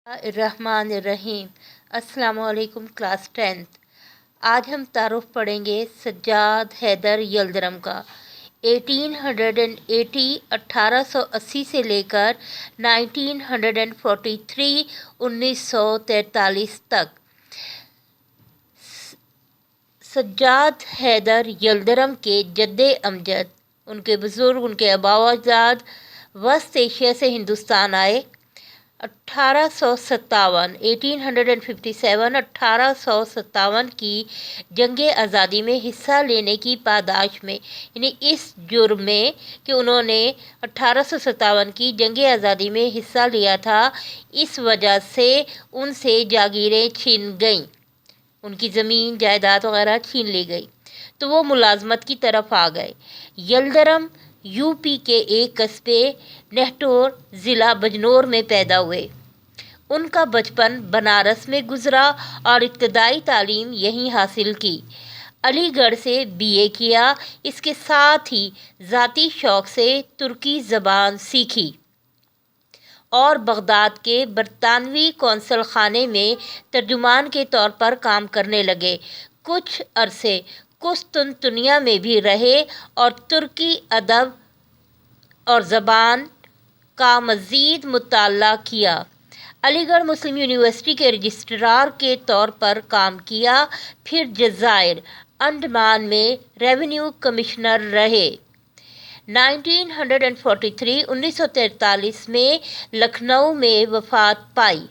रहमान रहीम। अस्सलाम वालेकुम class 10th। आज हम तारुफ पढ़ेंगे सज्जाद हैदर यल्दरम का। 1880 1880 से लेकर 1943 1943 तक। सज्जाद हैदर यल्दरम के जद्दे अमजद, उनके बुज़ुर्ग, उनके आबाओ अजदाद वस्त एशिया से हिंदुस्तान आए। 1857 की जंग आज़ादी में हिस्सा लेने की पादाश में, यानी इस जुर्म में कि उन्होंने 1857 की जंग आज़ादी में हिस्सा लिया था, इस वजह से उनसे जागीरें छीन गईं, उनकी ज़मीन जायदाद वगैरह छीन ली गई, तो वो मुलाजमत की तरफ आ गए। यल्दरम यूपी के एक कस्बे नेहटोर ज़िला बिजनौर में पैदा हुए। उनका बचपन बनारस में गुजरा और इब्तदाई तालीम यहीं हासिल की। अलीगढ़ से बीए किया। इसके साथ ही ज़ाती शौक़ से तुर्की ज़बान सीखी और बगदाद के बरतानवी कौंसल खाने में तर्जुमान के तौर पर काम करने लगे। कुछ अरसे कुस्तुनतुनिया में भी रहे और तुर्की अदब और ज़बान का मज़ीद मुताला किया। अलीगढ़ मुस्लिम यूनिवर्सिटी के रजिस्ट्रार के तौर पर काम किया। फिर जज़ायर अंडमान में रेवेन्यू कमिश्नर रहे। 1943 में लखनऊ में वफ़ात पाई।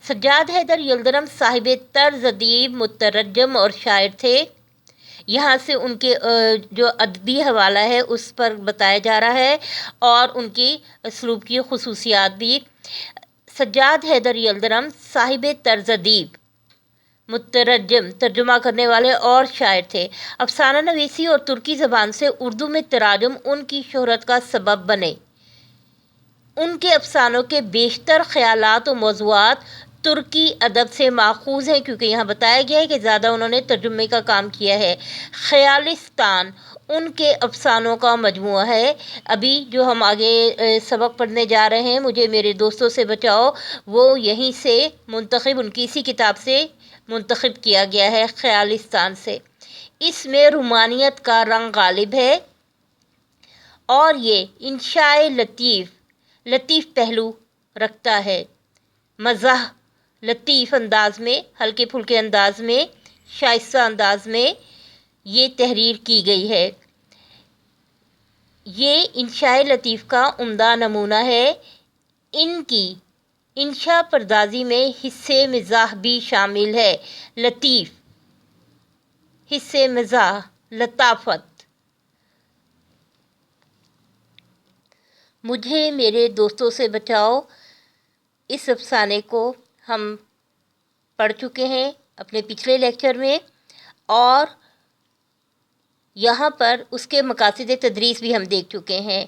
सज्जाद हैदर यल्दरम साहिब तर्ज अदीब, मुतरज्जम और शायर थे। यहाँ से उनके जो अदबी हवाला है उस पर बताया जा रहा है और उनकी उसलूब की खुसूसियात भी। सज्जाद हैदर यल्दरम साहिब तर्ज अदीब, मुतरज्जम तर्जुमा करने वाले और शायर थे। अफसाना नवीसी और तुर्की ज़बान से उर्दू में तराजुम उनकी शोहरत का सबब बने। उनके अफसानों के बेशतर ख़यालात और मौज़ूआत तुर्की अदब से माखूज़ हैं, क्योंकि यहाँ बताया गया है कि ज़्यादा उन्होंने तर्जुमे का काम किया है। ख़यालिस्तान उनके अफसानों का मजमूआ है। अभी जो हम आगे सबक पढ़ने जा रहे हैं, मुझे मेरे दोस्तों से बचाओ, वो यहीं से मुंतखब, उनकी इसी किताब से मुंतखब किया गया है, ख़यालिस्तान से। इसमें रुमानियत का रंग गालिब है और ये इंशाए लतीफ़ पहलू रखता है। मज़ाह लतीफ़ अंदाज में, हल्के फुल्के अंदाज में, शाइस्ता अंदाज में ये तहरीर की गई है। ये इंशाए लतीफ़ का उम्दा नमूना है। इनकी इंशा परदाजी में हिस्से मिज़ाह भी शामिल है। लतीफ़ हिस्से मिज़ाह, लताफ़त। मुझे मेरे दोस्तों से बचाओ, इस अफसाने को हम पढ़ चुके हैं अपने पिछले लेक्चर में और यहाँ पर उसके मकासिद तदरीस भी हम देख चुके हैं।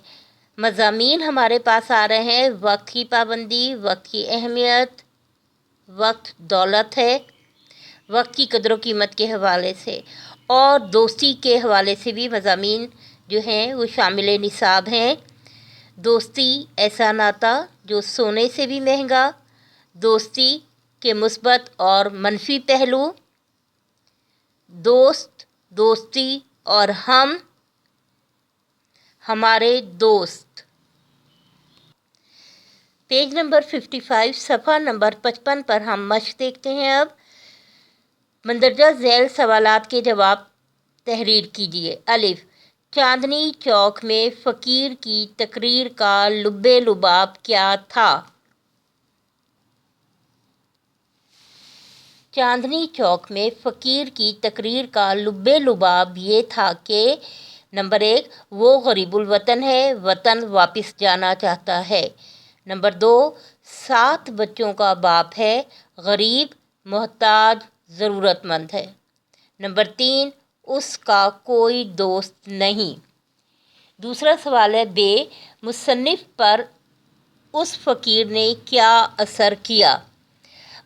मज़ामीन हमारे पास आ रहे हैं: वक्त की पाबंदी, वक्त की अहमियत, वक्त दौलत है, वक्त की कदर कीमत के हवाले से, और दोस्ती के हवाले से भी मज़ामीन जो हैं वो शामिल निसाब हैं। दोस्ती ऐसा नाता जो सोने से भी महंगा, दोस्ती के मुस्बत और मनफी पहलू, दोस्त, दोस्ती और हम, हमारे दोस्त। पेज नंबर 55 सफ़ा नंबर 55 पर हम मश्क देखते हैं। अब मंदरजा झैल सवालात के जवाब तहरीर कीजिए। अलिफ, चांदनी चौक में फ़कीर की तकरीर का लुब्बे लुबाब क्या था? चांदनी चौक में फ़कीर की तकरीर का लुब्बे लुबाब ये था कि नंबर 1, वो गरीबुल वतन है, वतन वापस जाना चाहता है। नंबर 2, 7 बच्चों का बाप है, गरीब, मोहताज, ज़रूरतमंद है। नंबर 3, उसका कोई दोस्त नहीं। दूसरा सवाल है बे, मुसन्निफ़ पर उस फ़कीर ने क्या असर किया?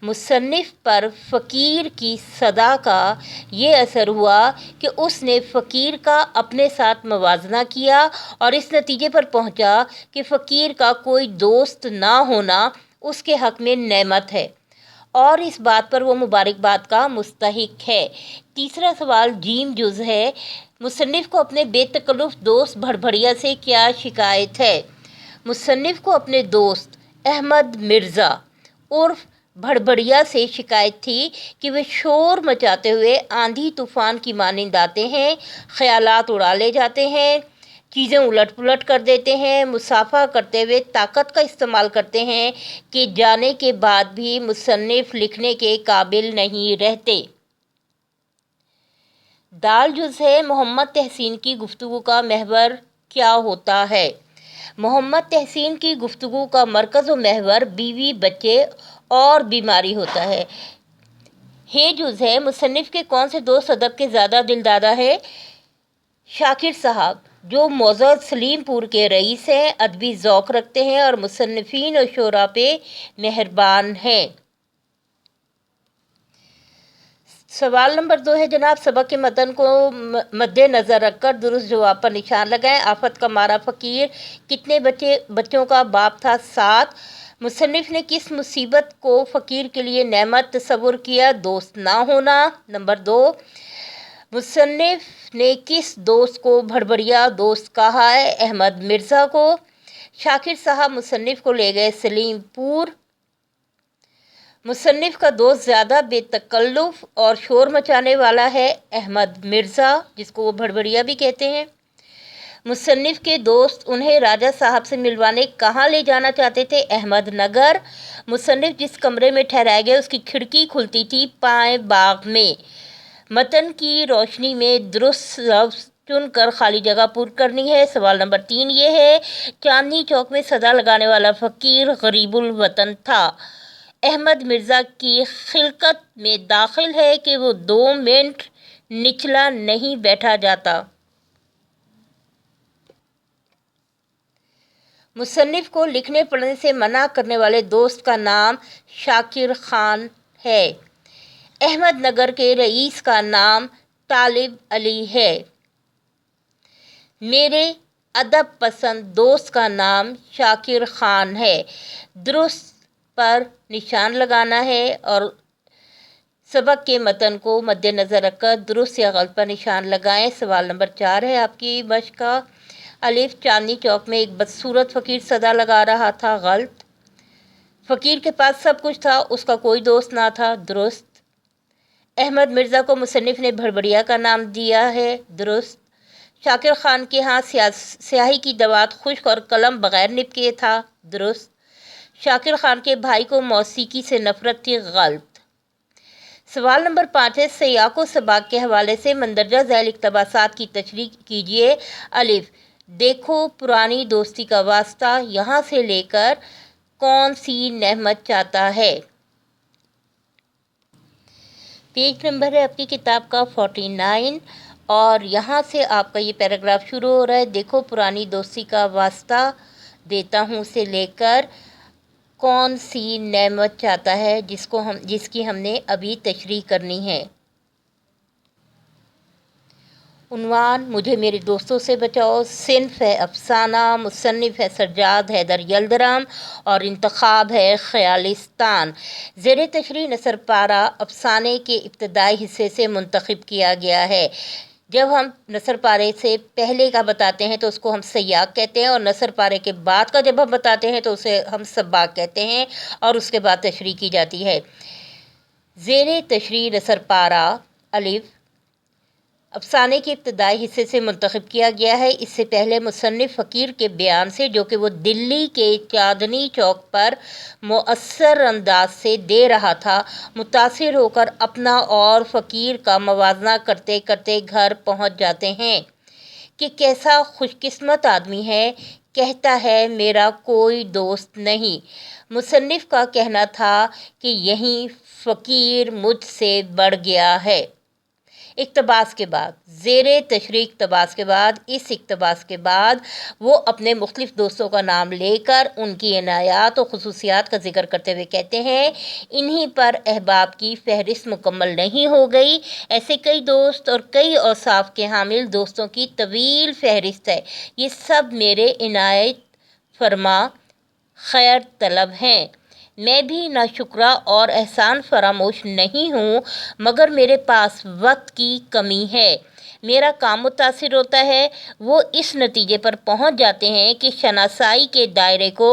मुसन्निफ़ पर फ़कीर की सदा का ये असर हुआ कि उसने फ़कीर का अपने साथ मवाजना किया और इस नतीजे पर पहुंचा कि फ़कीर का कोई दोस्त ना होना उसके हक़ में नेमत है और इस बात पर वो मुबारकबाद का मुस्तहिक है। तीसरा सवाल जीम जुज़ है, मुसन्निफ़ को अपने बेतकल्लुफ़ दोस्त भड़भड़िया से क्या शिकायत है? मुसन्निफ़ को अपने दोस्त अहमद मिर्ज़ा उर्फ भड़भड़िया से शिकायत थी कि वे शोर मचाते हुए आंधी तूफ़ान की मानिंद आते हैं, ख़यालात उड़ा ले जाते हैं, चीज़ें उलट पुलट कर देते हैं, मुसाफा करते हुए ताकत का इस्तेमाल करते हैं कि जाने के बाद भी मुसन्निफ़ लिखने के काबिल नहीं रहते। दाल जुज़ है, मोहम्मद तहसीन की गुफ्तगू का महवर क्या होता है? मोहम्मद तहसीन की गुफ्तगू का मरकज़ व महवर बीवी, बच्चे और बीमारी होता है। हे जुज़ है, मुसन्निफ़ के कौन से दोस्त अदब के ज़्यादा दिलदादा है? शाकिर साहब, जो मौज़ूद सलीमपुर के रईस हैं, अदबी ज़ौक़ रखते हैं और मुसन्निफ़ीन और शोरा पे मेहरबान हैं। सवाल नंबर 2 है जनाब, सबक के मतन को मद्देनज़र रखकर दुरुस्त जवाब पर निशान लगाएं। आफत का मारा फ़कीर कितने बच्चों का बाप था? 7। मुसन्निफ़ ने किस मुसीबत को फ़कीर के लिए नेमत तस्वुर किया? दोस्त ना होना। नंबर 2, मुसन्निफ़ ने किस दोस्त को भड़भड़िया दोस्त कहा है? अहमद मिर्ज़ा को। शाकिर साहब मुसन्निफ़ को ले गए सलीमपुर। मुसन्निफ़ का दोस्त ज़्यादा बेतकल्लुफ़ और शोर मचाने वाला है अहमद मिर्ज़ा, जिसको वो भड़भड़िया भी कहते हैं। मुसन्निफ़ के दोस्त उन्हें राजा साहब से मिलवाने कहाँ ले जाना चाहते थे? अहमद नगर। मुसन्निफ़ जिस कमरे में ठहराए गए उसकी खिड़की खुलती थी पाए बाग में। मतन की रोशनी में दुरुस्त लफ्ज़ चुनकर खाली जगह पूरी करनी है। सवाल नंबर 3 ये है, चांदनी चौक में सदा लगाने वाला फ़कीर गरीबुल वतन था। अहमद मिर्ज़ा की खिलकत में दाखिल है कि वो 2 मिनट निचला नहीं बैठा जाता। मुसन्निफ़ को लिखने पढ़ने से मना करने वाले दोस्त का नाम शाकिर खान है। अहमद नगर के रईस का नाम तालिब अली है। मेरे अदब पसंद दोस्त का नाम शाकिर खान है। दुरुस्त पर निशान लगाना है और सबक के मतन को मद्देनज़र रखकर दुरुस्त या गलत पर निशान लगाएं। सवाल नंबर 4 है आपकी मश्क का। अलिफ, चांदनी चौक में एक बदसूरत फ़कीर सदा लगा रहा था। गलत। फ़कीर के पास सब कुछ था, उसका कोई दोस्त ना था। दुरुस्त। अहमद मिर्ज़ा को मुसन्निफ़ ने भड़भड़िया का नाम दिया है। दुरुस्त। शाकिर खान के यहाँ स्याही की दवात खुश्क और कलम बग़ैर निब किए था। दुरुस्त। शाकिर खान के भाई को मौसीकी से नफ़रत थी। गलत। सवाल नंबर 5 है, सयाक़ो सबाक़ के हवाले से मंदरजा झैल इक़्तिबासात की तशरीह कीजिए। अलिफ, देखो पुरानी दोस्ती का वास्ता यहाँ से लेकर कौन सी नेमत चाहता है? पेज नंबर है आपकी किताब का 49 और यहाँ से आपका ये पैराग्राफ शुरू हो रहा है। देखो पुरानी दोस्ती का वास्ता देता हूँ से लेकर कौन सी नेमत चाहता है जिसकी हमने अभी तशरीह करनी है। उन्वान, मुझे मेरे दोस्तों से बचाओ। सिन्फ़ है अफ़साना, मुसन्निफ़ है सज्जाद हैदर यल्दरम और इंतखाब है ख़यालिस्तान। ज़ेर तशरीह नसर पारा अफ़साने के इब्तदाई हिस्से से मुंतखब किया गया है। जब हम नसर पारे से पहले का बताते हैं तो उसको हम सयाक़ कहते हैं और नसर पारे के बाद का जब हम बताते हैं तो उसे हम सबाक़ कहते हैं और उसके बाद तशरीह की जाती है। ज़ेर तशरीह नसर पारा अलिफ अफ़साने के इब्तदाई हिस्से से मुंतखब किया गया है। इससे पहले मुसन्निफ़ फ़कीर के बयान से, जो कि वो दिल्ली के चांदनी चौक पर मुअस्सर अंदाज से दे रहा था, मुतासिर होकर अपना और फ़कीर का मवाजना करते करते घर पहुंच जाते हैं कि कैसा खुशकिस्मत आदमी है। कहता है मेरा कोई दोस्त नहीं। मुसन्निफ़ का कहना था कि यही फ़कीर मुझसे बढ़ गया है। इक़्तिबास के बाद, ज़ेरे तशरीह इक़्तिबास के बाद, इस इक़्तिबास के बाद वो अपने मुख्तलिफ़ दोस्तों का नाम लेकर उनकी इनायात और ख़ुसूसियात का ज़िक्र करते हुए कहते हैं, इन्हीं पर अहबाब की फ़हरिस्त मुकम्मल नहीं हो गई। ऐसे कई दोस्त और कई औसाफ़ के हामिल दोस्तों की तवील फ़हरिस्त है। ये सब मेरे इनायत फरमा खैर तलब हैं। मैं भी नाशुक्रा और एहसान फरामोश नहीं हूँ, मगर मेरे पास वक्त की कमी है। मेरा काम मुतासिर होता है। वो इस नतीजे पर पहुँच जाते हैं कि शनासाई के दायरे को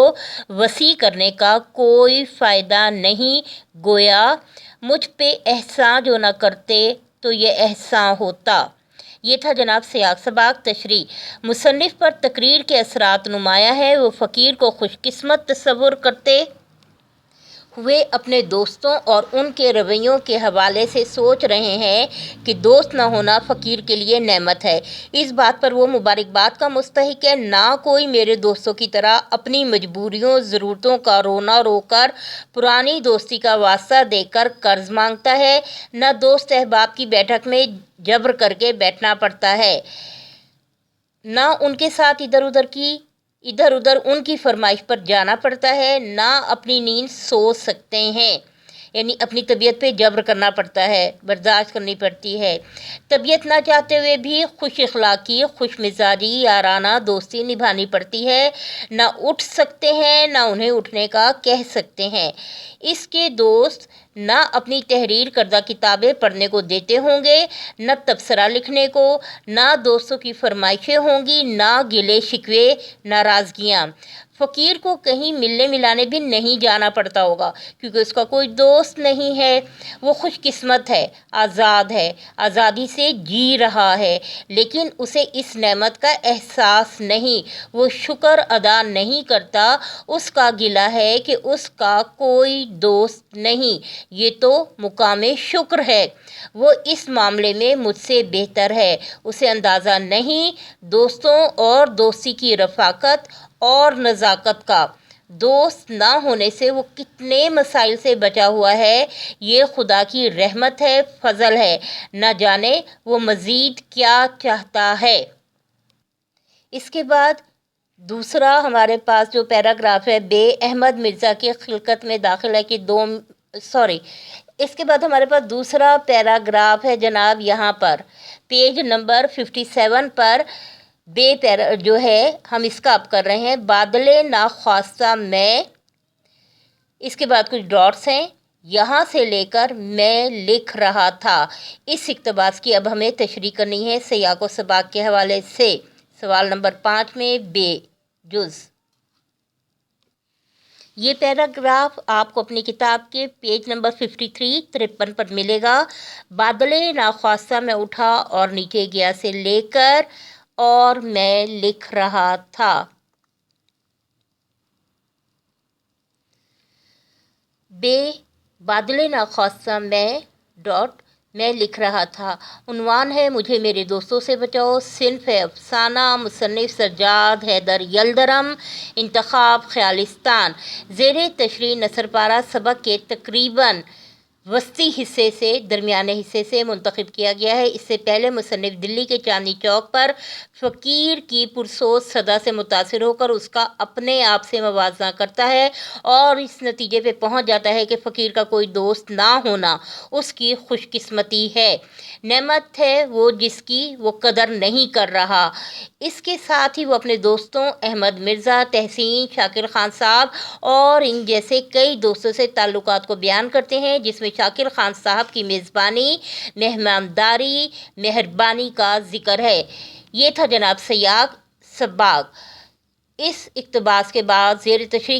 वसी करने का कोई फ़ायदा नहीं, गोया मुझ पे एहसान जो ना करते तो ये एहसान होता। ये था जनाब सियाक सबाक तशरी। मुसन्निफ़ पर तकरीर के असरात नुमाया है। वो फ़कीर को खुशकिस्मत तस्वुर करते हुए अपने दोस्तों और उनके रवैयों के हवाले से सोच रहे हैं कि दोस्त न होना फ़कीर के लिए नेमत है। इस बात पर वो मुबारकबाद का मुस्तहिक है। ना कोई मेरे दोस्तों की तरह अपनी मजबूरियों ज़रूरतों का रोना रोकर पुरानी दोस्ती का वास्ता देकर कर्ज मांगता है, न दोस्त अहबाब की बैठक में जबर करके बैठना पड़ता है, ना उनके साथ इधर उधर उनकी फरमाइश पर जाना पड़ता है, ना अपनी नींद सो सकते हैं, यानी अपनी तबीयत पे जबर करना पड़ता है, बर्दाश्त करनी पड़ती है। तबीयत ना चाहते हुए भी खुश इखलाकी, खुश मिजाजी, याराना दोस्ती निभानी पड़ती है। ना उठ सकते हैं, ना उन्हें उठने का कह सकते हैं। इसके दोस्त ना अपनी तहरीर करदा किताबें पढ़ने को देते होंगे, न तबसरा लिखने को, ना दोस्तों की फरमाइशें होंगी, ना गिले शिकवे, नाराज़गियाँ। फ़कीर को कहीं मिलने मिलाने भी नहीं जाना पड़ता होगा, क्योंकि उसका कोई दोस्त नहीं है। वो खुशकिस्मत है, आज़ाद है, आज़ादी से जी रहा है, लेकिन उसे इस नेमत का एहसास नहीं। वो शुक्र अदा नहीं करता। उसका गिला है कि उसका कोई दोस्त नहीं। ये तो मुकामे शुक्र है। वो इस मामले में मुझसे बेहतर है। उसे अंदाज़ा नहीं दोस्तों और दोस्ती की रफ़ाकत और नज़ाकत का। दोस्त ना होने से वो कितने मसाइल से बचा हुआ है। ये खुदा की रहमत है, फजल है। न जाने वो मज़ीद क्या चाहता है। इसके बाद दूसरा हमारे पास जो पैराग्राफ है बे अहमद मिर्ज़ा की खिलकत में दाखिल है कि इसके बाद हमारे पास दूसरा पैराग्राफ है जनाब, यहाँ पर पेज नंबर 57 पर जो है हम इसका अब कर रहे हैं, बादले नाख्वास्ता मैं, इसके बाद कुछ डॉट्स हैं, यहाँ से लेकर मैं लिख रहा था। इस इक़्तिबास की अब हमें तशरीह करनी है सियाक व सबाक के हवाले से। सवाल नंबर 5 में बेजुज़। ये पैराग्राफ आपको अपनी किताब के पेज नंबर 53 पर मिलेगा। बादले नाख्वास्ता में उठा और नीचे गया से लेकर और मैं लिख रहा था। बादले नाख्वास्ता मैं लिख रहा था। उन्वान है मुझे मेरे दोस्तों से बचाओ। सिन्फ है अफसाना। मुसन्निफ़ सज्जाद हैदर यल्दरम। इंतखाब ख़यालिस्तान। ज़ेरे तशरीह नसरपारा सबक के तकरीबन वस्ती हिस्से से दरमियाने हिस्से से मुंतखब किया गया है। इससे पहले मुसन्निफ़ दिल्ली के चांदनी चौक पर फ़कीर की पुरसोच सदा से मुतासिर होकर उसका अपने आप से मवाजना करता है और इस नतीजे पे पहुंच जाता है कि फ़कीर का कोई दोस्त ना होना उसकी खुशकिस्मती है, नेमत है वो जिसकी वो कदर नहीं कर रहा। इसके साथ ही वो अपने दोस्तों अहमद मिर्ज़ा, तहसीन, शाकिर ख़ान साहब और इन जैसे कई दोस्तों से ताल्लुकात को बयान करते हैं, जिसमें शाकिर ख़ान साहब की मेज़बानी, मेहमानदारी, मेहरबानी का ज़िक्र है। ये था जनाब सियाक सबाक। इस इक़्तिबास के बाद ज़ेर तशरीह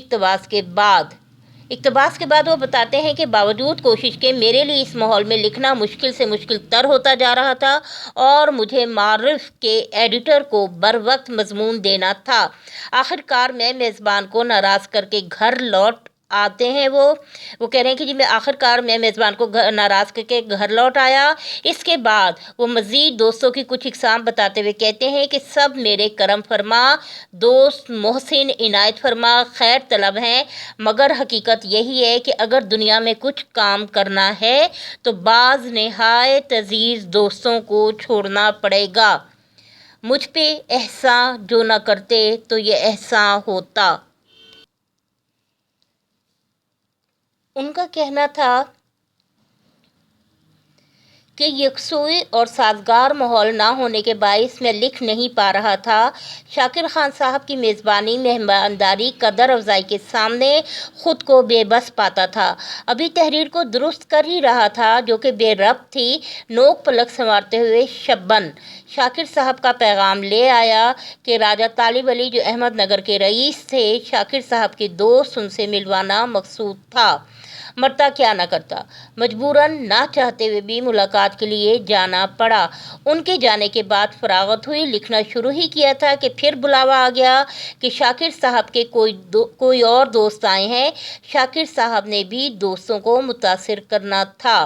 इक़्तिबास के बाद वो बताते हैं कि बावजूद कोशिश के मेरे लिए इस माहौल में लिखना मुश्किल से मुश्किल तर होता जा रहा था और मुझे मारिफ के एडिटर को बर वक्त मजमून देना था। आखिरकार मैं मेज़बान को नाराज़ करके घर लौट आते हैं। वो कह रहे हैं कि जी मैं आखिरकार मेज़बान को नाराज़ करके घर लौट आया। इसके बाद वो मज़ीद दोस्तों की कुछ इक़साम बताते हुए कहते हैं कि सब मेरे करम फरमा दोस्त, मोहसिन, इनायत फरमा, खैर तलब हैं, मगर हकीकत यही है कि अगर दुनिया में कुछ काम करना है तो बाज़ निहायत अज़ीज़ दोस्तों को छोड़ना पड़ेगा। मुझ पे एहसान जो न करते तो ये एहसान होता। उनका कहना था کہ یکسوئی اور سازگار ماحول نہ ہونے کے باعث میں لکھ نہیں پا رہا تھا۔ شاکر خان صاحب کی میزبانی مہمانداری قدر افزائی کے سامنے خود کو بے بس پاتا تھا۔ ابھی تحریر کو درست کر ہی رہا تھا جو کہ بے ربط تھی، نوک پلک سنوارتے ہوئے شبن شاکر صاحب کا پیغام لے آیا کہ راجہ طالب علی جو احمد نگر کے رئیس تھے، شاکر صاحب کے دوست، ان سے ملوانا مقصود تھا۔ مرتا کیا نہ کرتا، مجبوراً نہ چاہتے ہوئے بھی ملاقات کے لیے جانا پڑا۔ ان کے جانے کے بعد فراغت ہوئی، لکھنا شروع ہی کیا تھا کہ پھر بلاوا آ گیا کہ شاکر صاحب کے کوئی اور دوست آئے ہیں۔ شاکر صاحب نے بھی دوستوں کو متاثر کرنا تھا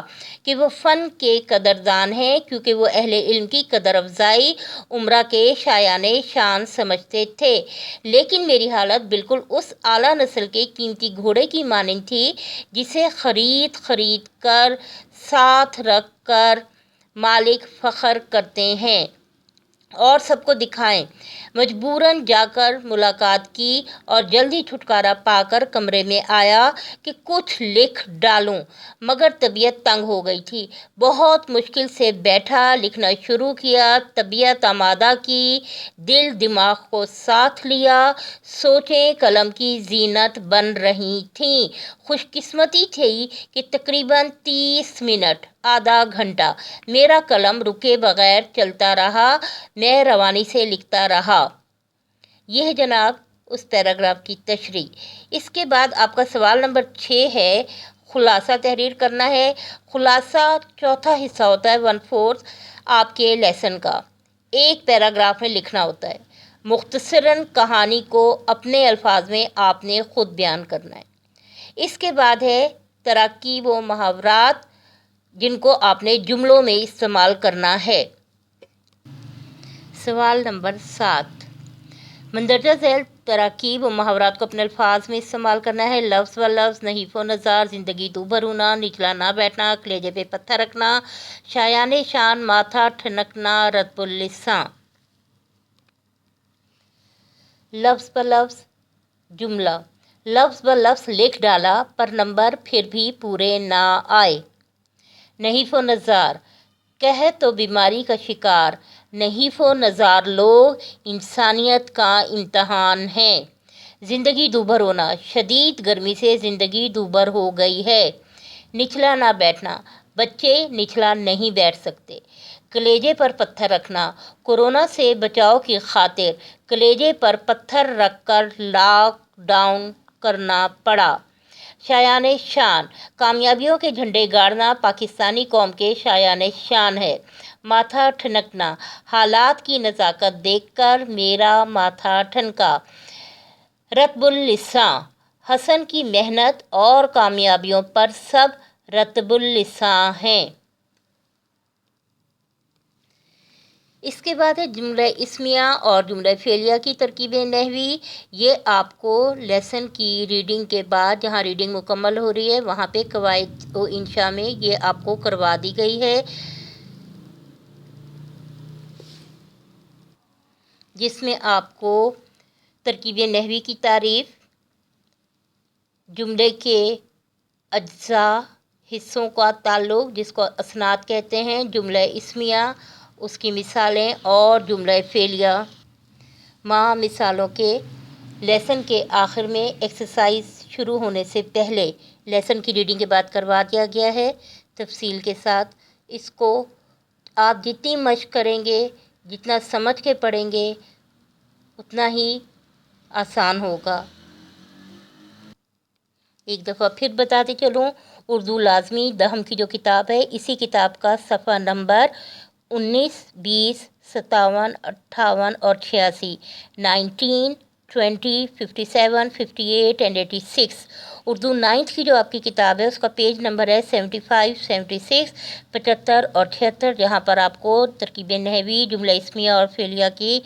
کہ وہ فن کے قدردان ہیں، کیونکہ وہ اہل علم کی قدر افزائی امرا کے شایان شان سمجھتے تھے۔ لیکن میری حالت بالکل اس اعلیٰ نسل کے قیمتی گھوڑے کی مانند تھی جسے خرید کر ساتھ رکھ کر مالک فخر کرتے ہیں اور سب کو دکھائیں۔ مجبوراً جا کر ملاقات کی اور جلدی چھٹکارا پا کر کمرے میں آیا کہ کچھ لکھ ڈالوں، مگر طبیعت تنگ ہو گئی تھی۔ بہت مشکل سے بیٹھا، لکھنا شروع کیا، طبیعت آمادہ کی، دل دماغ کو ساتھ لیا، سوچیں قلم کی زینت بن رہی تھیں۔ خوش قسمتی تھی کہ تقریباً 30 منٹ، آدھا گھنٹہ میرا قلم رکے بغیر چلتا رہا، میں روانی سے لکھتا رہا۔ یہ جناب اس پیراگراف کی تشریح۔ اس کے بعد آپ کا سوال نمبر 6 ہے، خلاصہ تحریر کرنا ہے۔ خلاصہ چوتھا حصہ ہوتا ہے 1/4 آپ کے لیسن کا، ایک پیراگراف میں لکھنا ہوتا ہے۔ مختصراً کہانی کو اپنے الفاظ میں آپ نے خود بیان کرنا ہے۔ اس کے بعد ہے تراکیب و محاورات جن کو آپ نے جملوں میں استعمال کرنا ہے۔ سوال نمبر 7، مندرجہ ذیل تراکیب و محاورات کو اپنے الفاظ میں استعمال کرنا ہے۔ لفظ و لفظ، نحیف و نظار، زندگی دوبھر ہونا، نچلا نہ بیٹھنا، کلیجے پہ پتھر رکھنا، شایان شان، ماتھا ٹھنکنا، رطب اللساں۔ لفظ ب لفظ جملہ، لفظ ب لفظ لکھ ڈالا پر نمبر پھر بھی پورے نہ آئے۔ نحیف و نظار، قحط و بیماری کا شکار نحیف و نظار لوگ انسانیت کا امتحان ہیں۔ زندگی دوبھر ہونا، شدید گرمی سے زندگی دوبھر ہو گئی ہے۔ نچلا نہ بیٹھنا، بچے نچلا نہیں بیٹھ سکتے۔ کلیجے پر پتھر رکھنا، کورونا سے بچاؤ کی خاطر کلیجے پر پتھر رکھ کر لاک ڈاؤن کرنا پڑا۔ شایان شان، کامیابیوں کے جھنڈے گاڑنا پاکستانی قوم کے شایان شان ہے۔ ماتھا ٹھنکنا، حالات کی نزاکت دیکھ کر میرا ماتھا ٹھنکا۔ رطب اللساں، حسن کی محنت اور کامیابیوں پر سب رطب اللساں ہیں۔ اس کے بعد ہے جملہ اسمیہ اور جملہ فعلیہ کی ترکیب نحوی۔ یہ آپ کو لیسن کی ریڈنگ کے بعد، جہاں ریڈنگ مکمل ہو رہی ہے وہاں پہ قواعد و انشاء میں یہ آپ کو کروا دی گئی ہے، جس میں آپ کو ترکیب نحوی کی تعریف، جملے کے اجزاء حصوں کا تعلق جس کو اسناد کہتے ہیں، جملہ اسمیہ، اس کی مثالیں اور جملہ فعلیہ مع مثالوں کے لیسن کے آخر میں ایکسرسائز شروع ہونے سے پہلے لیسن کی ریڈنگ کے بعد کروا دیا گیا ہے تفصیل کے ساتھ۔ اس کو آپ جتنی مشق کریں گے، جتنا سمجھ کے پڑھیں گے، اتنا ہی آسان ہوگا۔ ایک دفعہ پھر بتاتے چلوں، اردو لازمی دہم کی جو کتاب ہے، اسی کتاب کا صفحہ نمبر 19، 20، 57، 58 اور 86، 19، 20، 57، 58 and 86۔ اردو 9th کی جو آپ کی کتاب ہے اس کا پیج نمبر ہے 75، 76، 75 اور 76، جہاں پر آپ کو ترکیب نحوی، جملہ اسمیہ اور فعلیہ کی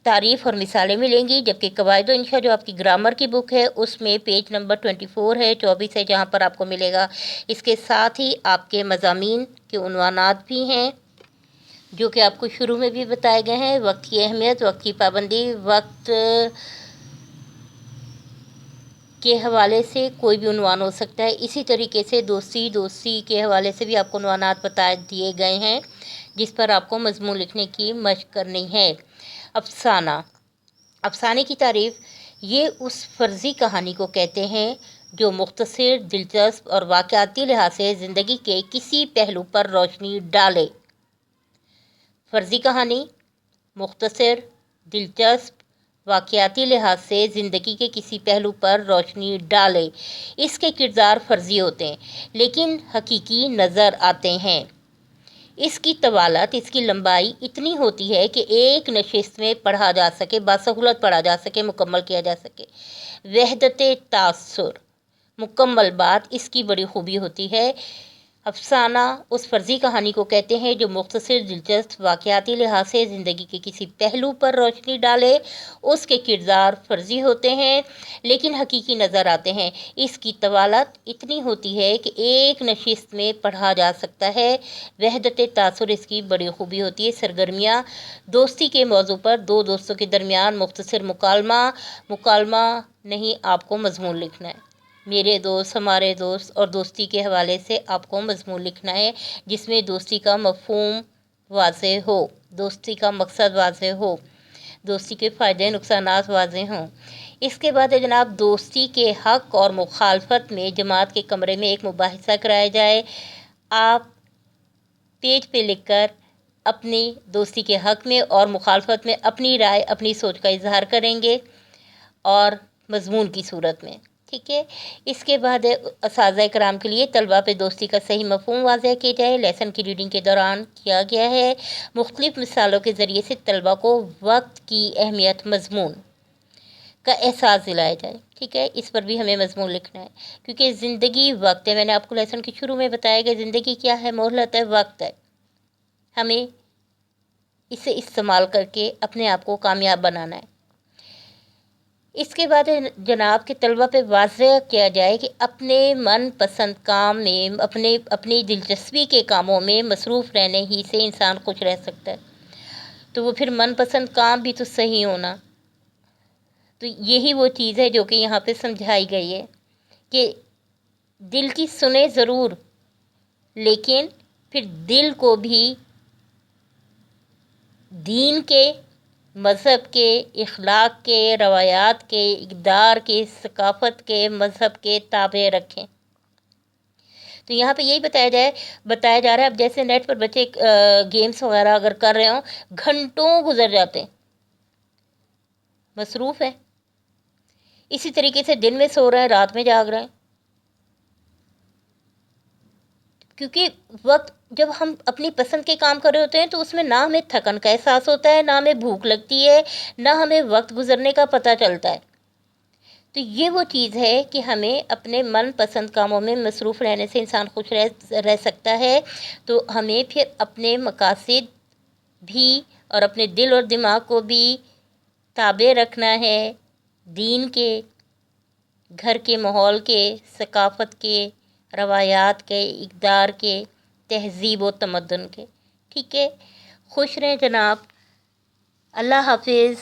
تعریف اور مثالیں ملیں گی، جبکہ قواعد و انشاء جو آپ کی گرامر کی بک ہے اس میں پیج نمبر 24 ہے، 24 ہے، جہاں پر آپ کو ملے گا۔ اس کے ساتھ ہی آپ کے مضامین کے عنوانات بھی ہیں جو کہ آپ کو شروع میں بھی بتائے گئے ہیں۔ وقت کی اہمیت، وقت کی پابندی، وقت کے حوالے سے کوئی بھی عنوان ہو سکتا ہے۔ اسی طریقے سے دوستی کے حوالے سے بھی آپ کو عنوانات بتا دیے گئے ہیں جس پر آپ کو مضمون لکھنے کی مشق کرنی ہے۔ افسانے کی تعریف، یہ اس فرضی کہانی کو کہتے ہیں جو مختصر، دلچسپ اور واقعاتی لحاظ سے زندگی کے کسی پہلو پر روشنی ڈالے۔ فرضی کہانی مختصر، دلچسپ، واقعاتی لحاظ سے زندگی کے کسی پہلو پر روشنی ڈالے۔ اس کے کردار فرضی ہوتے ہیں لیکن حقیقی نظر آتے ہیں۔ اس کی طوالت، اس کی لمبائی اتنی ہوتی ہے کہ ایک نشست میں پڑھا جا سکے، بسہولت پڑھا جا سکے، مکمل کیا جا سکے۔ وحدت تاثر، مکمل بات اس کی بڑی خوبی ہوتی ہے۔ افسانہ اس فرضی کہانی کو کہتے ہیں جو مختصر، دلچسپ، واقعاتی لحاظ سے زندگی کے کسی پہلو پر روشنی ڈالے۔ اس کے کردار فرضی ہوتے ہیں لیکن حقیقی نظر آتے ہیں۔ اس کی طوالت اتنی ہوتی ہے کہ ایک نشست میں پڑھا جا سکتا ہے۔ وحدت تاثر اس کی بڑی خوبی ہوتی ہے۔ سرگرمیاں، دوستی کے موضوع پر دو دوستوں کے درمیان مختصر مکالمہ نہیں، آپ کو مضمون لکھنا ہے۔ میرے دوست، ہمارے دوست اور دوستی کے حوالے سے آپ کو مضمون لکھنا ہے جس میں دوستی کا مفہوم واضح ہو، دوستی کا مقصد واضح ہو، دوستی کے فائدے نقصانات واضح ہوں۔ اس کے بعد جناب، دوستی کے حق اور مخالفت میں جماعت کے کمرے میں ایک مباحثہ کرایا جائے۔ آپ پیج پہ لکھ کر اپنی دوستی کے حق میں اور مخالفت میں اپنی رائے، اپنی سوچ کا اظہار کریں گے اور مضمون کی صورت میں، ٹھیک ہے۔ اس کے بعد اساتذہ کرام کے لیے طلبہ پہ دوستی کا صحیح مفہوم واضح کیا جائے۔ لیسن کی ریڈنگ کے دوران کیا گیا ہے۔ مختلف مثالوں کے ذریعے سے طلبہ کو وقت کی اہمیت، مضمون کا احساس دلایا جائے، ٹھیک ہے۔ اس پر بھی ہمیں مضمون لکھنا ہے کیونکہ زندگی وقت ہے۔ میں نے آپ کو لیسن کے شروع میں بتایا کہ زندگی کیا ہے، مہلت ہے، وقت ہے۔ ہمیں اسے استعمال کر کے اپنے آپ کو کامیاب بنانا ہے۔ اس کے بعد جناب کے طلبہ پہ واضح کیا جائے کہ اپنے من پسند کام میں، اپنی دلچسپی کے کاموں میں مصروف رہنے ہی سے انسان خوش رہ سکتا ہے۔ تو وہ پھر من پسند کام بھی تو صحیح ہونا۔ تو یہی وہ چیز ہے جو کہ یہاں پہ سمجھائی گئی ہے کہ دل کی سنیں ضرور لیکن پھر دل کو بھی دین کے، مذہب کے، اخلاق کے، روایات کے، اقدار کے، ثقافت کے، مذہب کے تابع رکھیں۔ تو یہاں پہ یہی بتایا جا رہا ہے۔ اب جیسے نیٹ پر بچے گیمز وغیرہ اگر کر رہے ہوں، گھنٹوں گزر جاتے ہیں، مصروف ہیں۔ اسی طریقے سے دن میں سو رہے ہیں، رات میں جاگ رہے ہیں، کیونکہ وقت جب ہم اپنی پسند کے کام کر رہے ہوتے ہیں تو اس میں نہ ہمیں تھکن کا احساس ہوتا ہے، نہ ہمیں بھوک لگتی ہے، نہ ہمیں وقت گزرنے کا پتہ چلتا ہے۔ تو یہ وہ چیز ہے کہ ہمیں اپنے من پسند کاموں میں مصروف رہنے سے انسان خوش رہ سکتا ہے۔ تو ہمیں پھر اپنے مقاصد بھی اور اپنے دل اور دماغ کو بھی تابع رکھنا ہے، دین کے، گھر کے ماحول کے، ثقافت کے، روایات کے، اقدار کے، تہذیب و تمدن کے، ٹھیک ہے۔ خوش رہیں جناب۔ اللہ حافظ۔